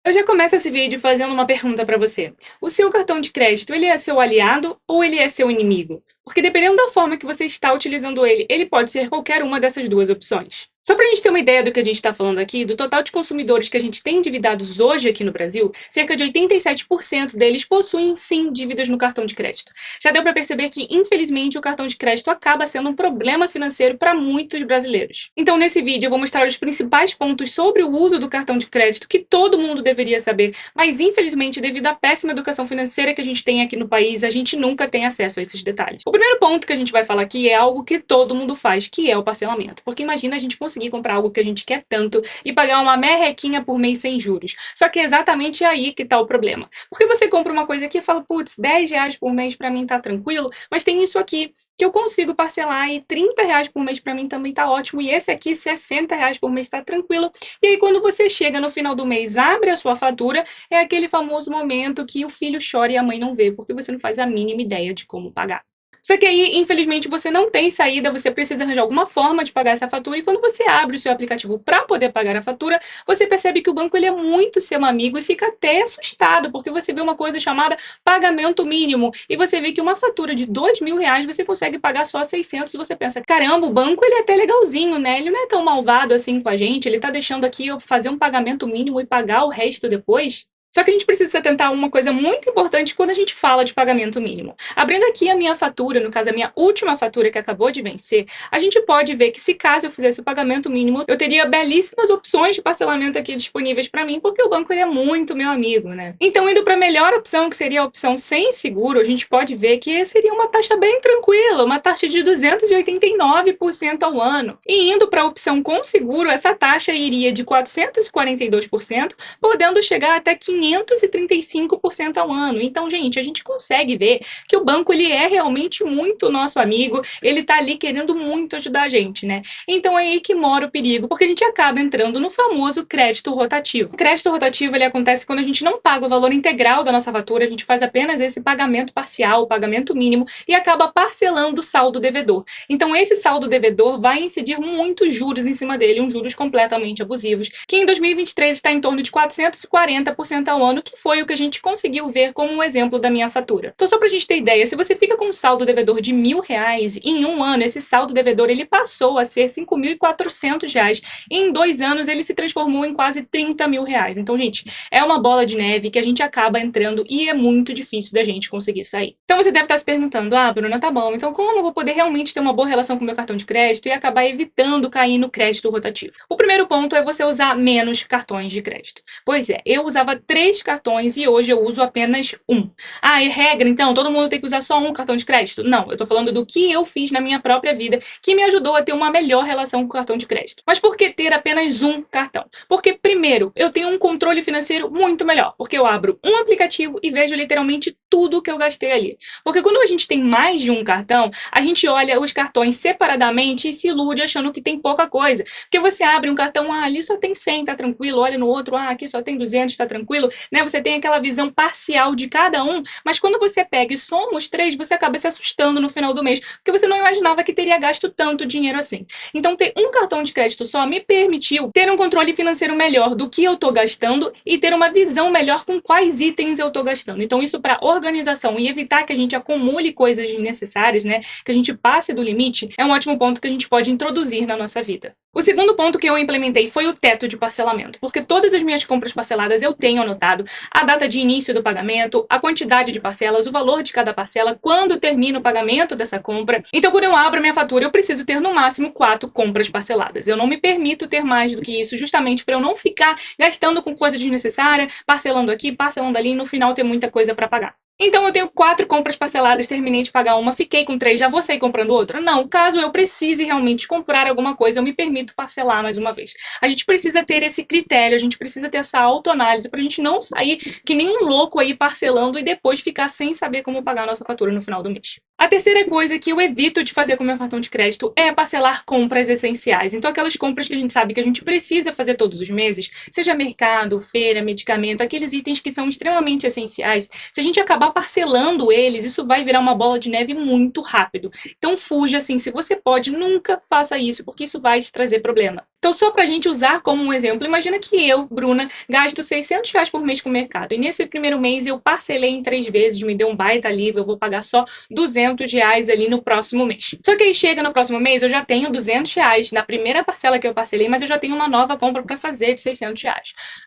Eu já começo esse vídeo fazendo uma pergunta para você. O seu cartão de crédito, ele é seu aliado ou ele é seu inimigo? Porque dependendo da forma que você está utilizando ele, ele pode ser qualquer uma dessas duas opções. Só para a gente ter uma ideia do que a gente está falando aqui, do total de consumidores que a gente tem endividados hoje aqui no Brasil, cerca de 87% deles possuem sim dívidas no cartão de crédito. Já deu para perceber que, infelizmente, o cartão de crédito acaba sendo um problema financeiro para muitos brasileiros. Então, nesse vídeo, eu vou mostrar os principais pontos sobre o uso do cartão de crédito que todo mundo deveria saber, mas infelizmente, devido à péssima educação financeira que a gente tem aqui no país, a gente nunca tem acesso a esses detalhes. O primeiro ponto que a gente vai falar aqui é algo que todo mundo faz, que é o parcelamento. Porque imagina a gente conseguir comprar algo que a gente quer tanto e pagar uma merrequinha por mês sem juros. Só que é exatamente aí que tá o problema. Porque você compra uma coisa aqui e fala, putz, R$ 10 por mês pra mim tá tranquilo, mas tem isso aqui que eu consigo parcelar e R$ 30 por mês pra mim também tá ótimo, e esse aqui R$ 60 por mês tá tranquilo. E aí quando você chega no final do mês, abre a sua fatura, é aquele famoso momento que o filho chora e a mãe não vê, porque você não faz a mínima ideia de como pagar. Só que aí, infelizmente, você não tem saída, você precisa arranjar alguma forma de pagar essa fatura, e quando você abre o seu aplicativo para poder pagar a fatura, você percebe que o banco ele é muito seu amigo e fica até assustado, porque você vê uma coisa chamada pagamento mínimo, e você vê que uma fatura de R$ 2.000 você consegue pagar só 600, e você pensa, caramba, o banco ele é até legalzinho, né? Ele não é tão malvado assim com a gente, ele tá deixando aqui eu fazer um pagamento mínimo e pagar o resto depois. Só que a gente precisa atentar a uma coisa muito importante quando a gente fala de pagamento mínimo. Abrindo aqui a minha fatura, no caso a minha última fatura que acabou de vencer, a gente pode ver que se caso eu fizesse o pagamento mínimo, eu teria belíssimas opções de parcelamento aqui disponíveis para mim, porque o banco ele é muito meu amigo, né? Então, indo para a melhor opção, que seria a opção sem seguro, a gente pode ver que seria uma taxa bem tranquila, uma taxa de 289% ao ano. E indo para a opção com seguro, essa taxa iria de 442%, podendo chegar até 535% ao ano. Então, gente, a gente consegue ver que o banco ele é realmente muito nosso amigo, ele tá ali querendo muito ajudar a gente, né? Então é aí que mora o perigo, porque a gente acaba entrando no famoso crédito rotativo. O crédito rotativo ele acontece quando a gente não paga o valor integral da nossa fatura, a gente faz apenas esse pagamento parcial, o pagamento mínimo, e acaba parcelando o saldo devedor. Então esse saldo devedor vai incidir muitos juros em cima dele, uns juros completamente abusivos, que em 2023 está em torno de 440% ao ano, que foi o que a gente conseguiu ver como um exemplo da minha fatura. Então, só pra gente ter ideia, se você fica com um saldo devedor de R$ 1.000, em um ano, esse saldo devedor ele passou a ser R$ 5.400, e em 2 anos ele se transformou em quase R$ 30.000. Então, gente, é uma bola de neve que a gente acaba entrando e é muito difícil da gente conseguir sair. Então, você deve estar se perguntando, Bruna, tá bom, então como eu vou poder realmente ter uma boa relação com o meu cartão de crédito e acabar evitando cair no crédito rotativo? O primeiro ponto é você usar menos cartões de crédito. Pois é, eu usava 3 cartões e hoje eu uso apenas um. É regra, então, todo mundo tem que usar só um cartão de crédito? Não, eu tô falando do que eu fiz na minha própria vida, que me ajudou a ter uma melhor relação com o cartão de crédito. Mas por que ter apenas um cartão? Porque, primeiro, eu tenho um controle financeiro muito melhor, porque eu abro um aplicativo e vejo literalmente tudo que eu gastei ali. Porque quando a gente tem mais de um cartão, a gente olha os cartões separadamente e se ilude achando que tem pouca coisa. Porque você abre um cartão, ali só tem 100, tá tranquilo, olha no outro, aqui só tem 200, tá tranquilo, né? Você tem aquela visão parcial de cada um, mas quando você pega e soma os 3, você acaba se assustando no final do mês, porque você não imaginava que teria gasto tanto dinheiro assim. Então, ter um cartão de crédito só me permitiu ter um controle financeiro melhor do que eu tô gastando e ter uma visão melhor com quais itens eu tô gastando. Então, isso para organização e evitar que a gente acumule coisas desnecessárias, né? Que a gente passe do limite, é um ótimo ponto que a gente pode introduzir na nossa vida. O segundo ponto que eu implementei foi o teto de parcelamento, porque todas as minhas compras parceladas eu tenho anotado a data de início do pagamento, a quantidade de parcelas, o valor de cada parcela, quando termina o pagamento dessa compra. Então, quando eu abro a minha fatura, eu preciso ter no máximo 4 compras parceladas. Eu não me permito ter mais do que isso, justamente para eu não ficar gastando com coisa desnecessária, parcelando aqui, parcelando ali, e no final ter muita coisa para pagar. Então, eu tenho 4 compras parceladas, terminei de pagar uma, fiquei com 3, já vou sair comprando outra? Não, caso eu precise realmente comprar alguma coisa, eu me permito parcelar mais uma vez. A gente precisa ter esse critério, a gente precisa ter essa autoanálise pra gente não sair que nem um louco aí parcelando e depois ficar sem saber como pagar a nossa fatura no final do mês. A terceira coisa que eu evito de fazer com o meu cartão de crédito é parcelar compras essenciais. Então, aquelas compras que a gente sabe que a gente precisa fazer todos os meses, seja mercado, feira, medicamento, aqueles itens que são extremamente essenciais, se a gente acabar parcelando eles, isso vai virar uma bola de neve muito rápido. Então, fuja, assim, se você pode, nunca faça isso, porque isso vai te trazer problema. Então, só pra gente usar como um exemplo, imagina que eu, Bruna, gasto R$ 600 por mês com o mercado. E nesse primeiro mês eu parcelei em 3 vezes, me deu um baita alívio, eu vou pagar só R$ 200 ali no próximo mês. Só que aí chega no próximo mês, eu já tenho R$ 200 na primeira parcela que eu parcelei, mas eu já tenho uma nova compra pra fazer de R$ 600.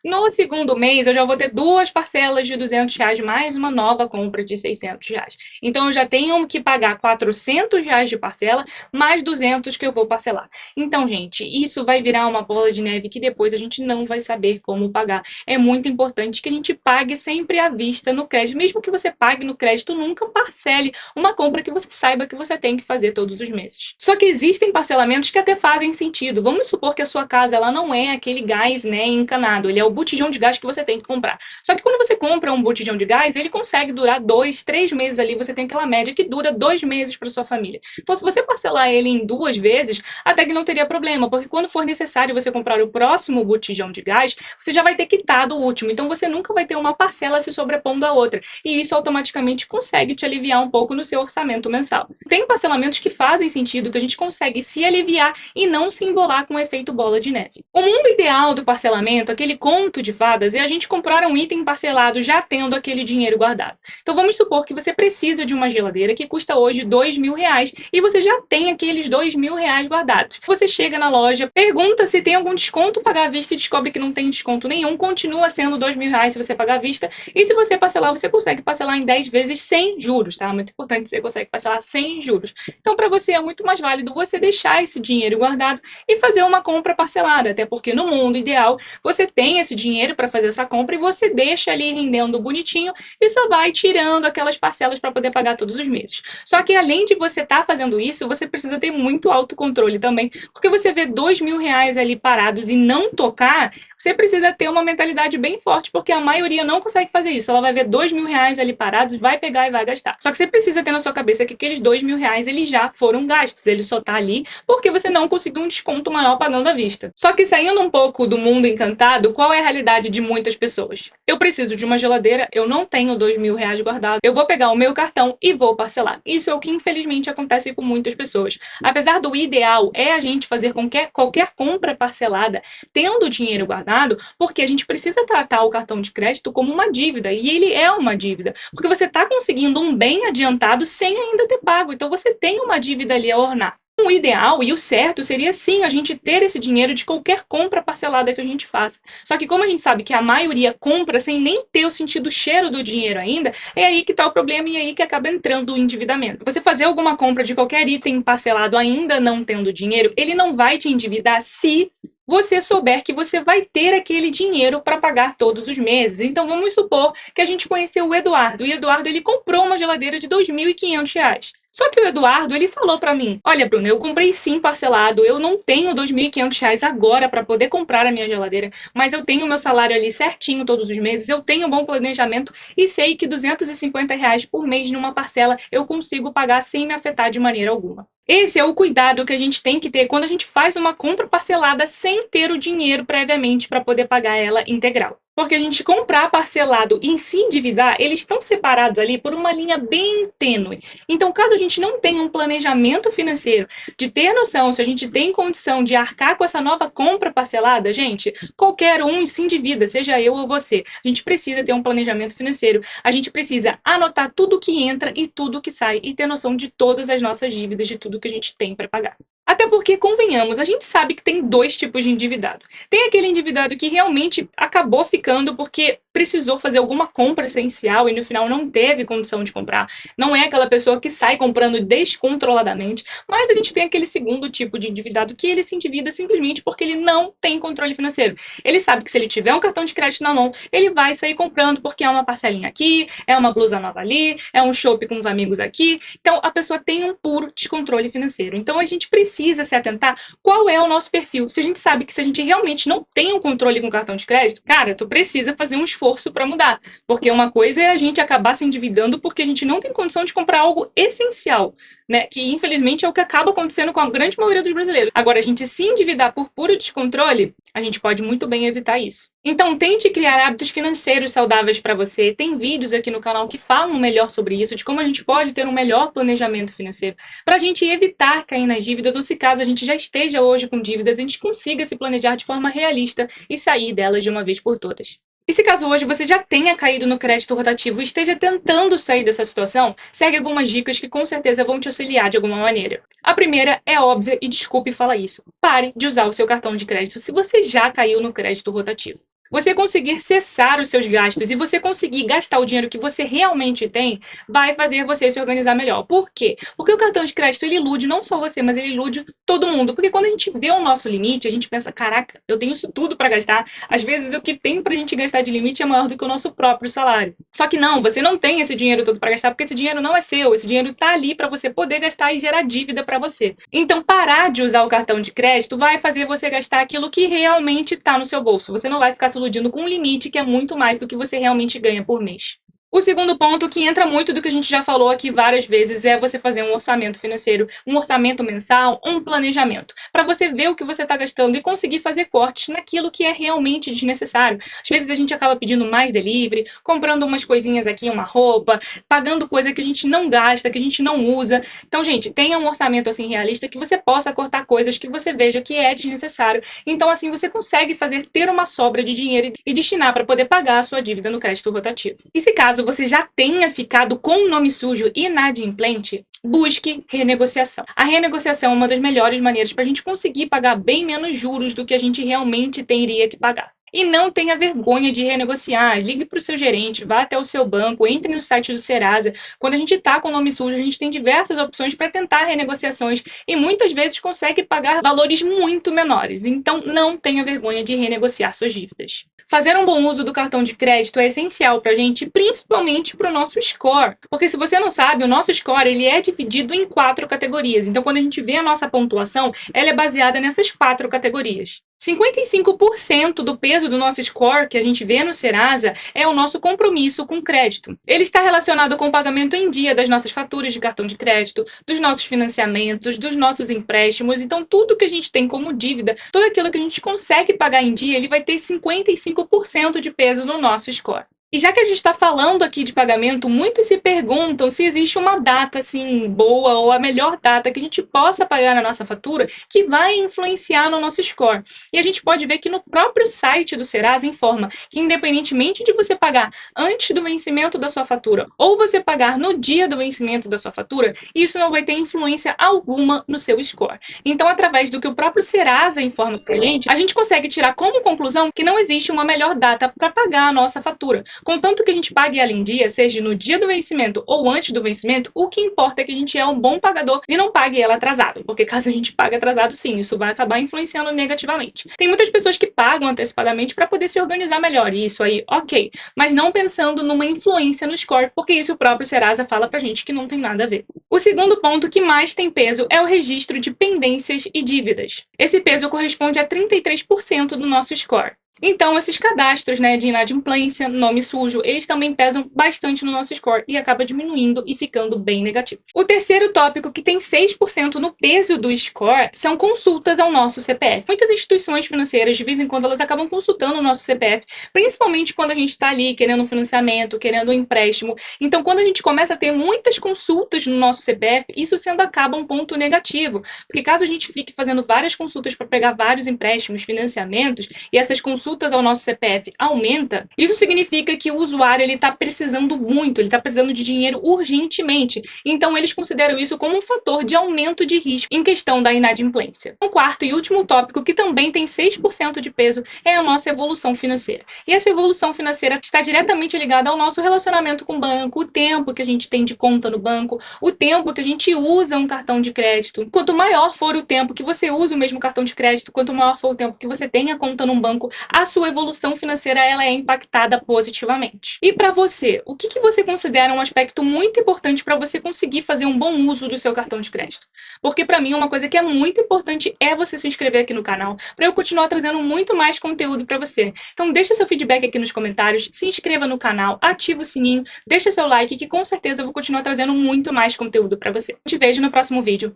No segundo mês, eu já vou ter duas parcelas de R$ 200 mais uma nova compra de R$ 600. Então, eu já tenho que pagar R$ 400 de parcela, mais 200 que eu vou parcelar. Então, gente, isso vai virar uma bola de neve que depois a gente não vai saber como pagar. É muito importante que a gente pague sempre à vista no crédito. Mesmo que você pague no crédito, nunca parcele uma compra que você saiba que você tem que fazer todos os meses. Só que existem parcelamentos que até fazem sentido. Vamos supor que a sua casa ela não é aquele gás, né, encanado. Ele é o botijão de gás que você tem que comprar. Só que quando você compra um botijão de gás, ele consegue durar 2, 3 meses ali. Você tem aquela média que dura 2 meses para sua família. Então, se você parcelar ele em 2 vezes, até que não teria problema, porque quando for necessário você comprar o próximo botijão de gás, você já vai ter quitado o último. Então, você nunca vai ter uma parcela se sobrepondo à outra. E isso automaticamente consegue te aliviar um pouco no seu orçamento mensal. Tem parcelamentos que fazem sentido, que a gente consegue se aliviar e não se embolar com o efeito bola de neve. O mundo ideal do parcelamento, aquele conto de fadas, é a gente comprar um item parcelado já tendo aquele dinheiro guardado. Então, vamos supor que você precisa de uma geladeira que custa hoje R$ 2.000 e você já tem aqueles R$ 2.000 guardados. Você chega na loja, pergunta se tem algum desconto, pagar à vista e descobre que não tem desconto nenhum, continua sendo R$ 2.000 se você pagar à vista, e se você parcelar, você consegue parcelar em 10 vezes sem juros, tá? Muito importante, você consegue parcelar sem juros. Então, para você é muito mais válido você deixar esse dinheiro guardado e fazer uma compra parcelada, até porque no mundo ideal, você tem esse dinheiro para fazer essa compra e você deixa ali rendendo bonitinho e só vai tirando aquelas parcelas para poder pagar todos os meses. Só que além de você estar fazendo isso, você precisa ter muito autocontrole também, porque você vê R$ 2.000 ali parados e não tocar, você precisa ter uma mentalidade bem forte, porque a maioria não consegue fazer isso. Ela vai ver R$ 2.000 ali parados, vai pegar e vai gastar. Só que você precisa ter na sua cabeça que aqueles R$ 2.000 eles já foram gastos, ele só tá ali porque você não conseguiu um desconto maior pagando à vista. Só que saindo um pouco do mundo encantado, qual é a realidade de muitas pessoas? Eu preciso de uma geladeira, eu não tenho R$ 2.000 guardados, eu vou pegar o meu cartão e vou parcelar. Isso é o que infelizmente acontece com muitas pessoas. Apesar do ideal é a gente fazer qualquer compra parcelada tendo dinheiro guardado, porque a gente precisa tratar o cartão de crédito como uma dívida, e ele é uma dívida, porque você está conseguindo um bem adiantado sem ainda ter pago, então você tem uma dívida ali a ornar. O ideal e o certo seria sim a gente ter esse dinheiro de qualquer compra parcelada que a gente faça. Só que como a gente sabe que a maioria compra sem nem ter o sentido cheiro do dinheiro ainda, é aí que está o problema e é aí que acaba entrando o endividamento. Você fazer alguma compra de qualquer item parcelado ainda não tendo dinheiro, ele não vai te endividar se você souber que você vai ter aquele dinheiro para pagar todos os meses. Então vamos supor que a gente conheceu o Eduardo, e o Eduardo ele comprou uma geladeira de R$ 2.500. Só que o Eduardo, ele falou pra mim, olha, Bruna, eu comprei sim parcelado, eu não tenho R$ 2.500 agora para poder comprar a minha geladeira, mas eu tenho meu salário ali certinho todos os meses, eu tenho um bom planejamento e sei que R$ 250 por mês numa parcela eu consigo pagar sem me afetar de maneira alguma. Esse é o cuidado que a gente tem que ter quando a gente faz uma compra parcelada sem ter o dinheiro previamente para poder pagar ela integral. Porque a gente comprar parcelado e se endividar, eles estão separados ali por uma linha bem tênue. Então, caso a gente não tenha um planejamento financeiro, de ter noção se a gente tem condição de arcar com essa nova compra parcelada, gente, qualquer um se endivida, seja eu ou você. A gente precisa ter um planejamento financeiro, a gente precisa anotar tudo que entra e tudo que sai e ter noção de todas as nossas dívidas, de tudo que a gente tem para pagar. Até porque, convenhamos, a gente sabe que tem dois tipos de endividado. Tem aquele endividado que realmente acabou ficando porque precisou fazer alguma compra essencial e no final não teve condição de comprar. Não é aquela pessoa que sai comprando descontroladamente, mas a gente tem aquele segundo tipo de endividado que ele se endivida simplesmente porque ele não tem controle financeiro. Ele sabe que se ele tiver um cartão de crédito na mão, ele vai sair comprando porque é uma parcelinha aqui, é uma blusa nova ali, é um shopping com os amigos aqui. Então, a pessoa tem um puro descontrole financeiro. Então, a gente precisa se atentar qual é o nosso perfil. Se a gente sabe que se a gente realmente não tem um controle com o cartão de crédito, cara, tu precisa fazer um esforço esforço para mudar. Porque uma coisa é a gente acabar se endividando porque a gente não tem condição de comprar algo essencial, né? Que infelizmente é o que acaba acontecendo com a grande maioria dos brasileiros. Agora, a gente se endividar por puro descontrole, a gente pode muito bem evitar isso. Então, tente criar hábitos financeiros saudáveis para você. Tem vídeos aqui no canal que falam melhor sobre isso, de como a gente pode ter um melhor planejamento financeiro, para a gente evitar cair nas dívidas, ou se caso a gente já esteja hoje com dívidas, a gente consiga se planejar de forma realista e sair delas de uma vez por todas. E se caso hoje você já tenha caído no crédito rotativo e esteja tentando sair dessa situação, segue algumas dicas que com certeza vão te auxiliar de alguma maneira. A primeira é óbvia e desculpe falar isso. Pare de usar o seu cartão de crédito se você já caiu no crédito rotativo. Você conseguir cessar os seus gastos e você conseguir gastar o dinheiro que você realmente tem, vai fazer você se organizar melhor. Por quê? Porque o cartão de crédito, ele ilude não só você, mas ele ilude todo mundo. Porque quando a gente vê o nosso limite, a gente pensa, caraca, eu tenho isso tudo para gastar. Às vezes o que tem pra gente gastar de limite é maior do que o nosso próprio salário. Só que não, você não tem esse dinheiro todo para gastar, porque esse dinheiro não é seu. Esse dinheiro tá ali para você poder gastar e gerar dívida para você. Então, parar de usar o cartão de crédito vai fazer você gastar aquilo que realmente tá no seu bolso. Você não vai ficar se iludindo com um limite que é muito mais do que você realmente ganha por mês. O segundo ponto, que entra muito do que a gente já falou aqui várias vezes, é você fazer um orçamento financeiro, um orçamento mensal, um planejamento, para você ver o que você está gastando e conseguir fazer cortes naquilo que é realmente desnecessário. Às vezes a gente acaba pedindo mais delivery, comprando umas coisinhas aqui, uma roupa, pagando coisa que a gente não gasta, que a gente não usa. Então, gente, tenha um orçamento assim realista que você possa cortar coisas que você veja que é desnecessário. Então, assim, você consegue ter uma sobra de dinheiro e destinar para poder pagar a sua dívida no crédito rotativo. E se caso você já tenha ficado com o nome sujo e inadimplente, busque renegociação. A renegociação é uma das melhores maneiras para a gente conseguir pagar bem menos juros do que a gente realmente teria que pagar. E não tenha vergonha de renegociar. Ligue para o seu gerente, vá até o seu banco, entre no site do Serasa. Quando a gente está com o nome sujo, a gente tem diversas opções para tentar renegociações e muitas vezes consegue pagar valores muito menores. Então, não tenha vergonha de renegociar suas dívidas. Fazer um bom uso do cartão de crédito é essencial para a gente, principalmente para o nosso score. Porque se você não sabe, o nosso score ele é dividido em 4 categorias. Então, quando a gente vê a nossa pontuação, ela é baseada nessas 4 categorias. 55% do peso do nosso score que a gente vê no Serasa é o nosso compromisso com crédito. Ele está relacionado com o pagamento em dia das nossas faturas de cartão de crédito, dos nossos financiamentos, dos nossos empréstimos. Então, tudo que a gente tem como dívida, tudo aquilo que a gente consegue pagar em dia, ele vai ter 55% de peso no nosso score. E já que a gente está falando aqui de pagamento, muitos se perguntam se existe uma data assim boa ou a melhor data que a gente possa pagar na nossa fatura que vai influenciar no nosso score. E a gente pode ver que no próprio site do Serasa informa que independentemente de você pagar antes do vencimento da sua fatura ou você pagar no dia do vencimento da sua fatura, isso não vai ter influência alguma no seu score. Então, através do que o próprio Serasa informa pra gente, a gente consegue tirar como conclusão que não existe uma melhor data para pagar a nossa fatura. Contanto que a gente pague ela em dia, seja no dia do vencimento ou antes do vencimento, o que importa é que a gente é um bom pagador e não pague ela atrasado. Porque caso a gente pague atrasado, sim, isso vai acabar influenciando negativamente. Tem muitas pessoas que pagam antecipadamente para poder se organizar melhor, e isso aí, ok. Mas não pensando numa influência no score, porque isso o próprio Serasa fala pra gente que não tem nada a ver. O segundo ponto que mais tem peso é o registro de pendências e dívidas. Esse peso corresponde a 33% do nosso score. Então, esses cadastros, de inadimplência, nome sujo, eles também pesam bastante no nosso score e acaba diminuindo e ficando bem negativo. O terceiro tópico, que tem 6% no peso do score, são consultas ao nosso CPF. Muitas instituições financeiras, de vez em quando, elas acabam consultando o nosso CPF, principalmente quando a gente está ali querendo um financiamento, querendo um empréstimo. Então, quando a gente começa a ter muitas consultas no nosso CPF, isso sendo acaba um ponto negativo. Porque caso a gente fique fazendo várias consultas para pegar vários empréstimos, financiamentos, e essas consultas ao nosso CPF aumenta, isso significa que o usuário ele está precisando muito, ele está precisando de dinheiro urgentemente. Então, eles consideram isso como um fator de aumento de risco em questão da inadimplência. O quarto e último tópico, que também tem 6% de peso, é a nossa evolução financeira. E essa evolução financeira está diretamente ligada ao nosso relacionamento com o banco, o tempo que a gente tem de conta no banco, o tempo que a gente usa um cartão de crédito. Quanto maior for o tempo que você usa o mesmo cartão de crédito, quanto maior for o tempo que você tem a conta num banco, a sua evolução financeira ela é impactada positivamente. E para você, o que você considera um aspecto muito importante para você conseguir fazer um bom uso do seu cartão de crédito? Porque para mim uma coisa que é muito importante é você se inscrever aqui no canal, para eu continuar trazendo muito mais conteúdo para você. Então deixa seu feedback aqui nos comentários, se inscreva no canal, ativa o sininho, deixa seu like que com certeza eu vou continuar trazendo muito mais conteúdo para você. Te vejo no próximo vídeo.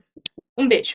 Um beijo!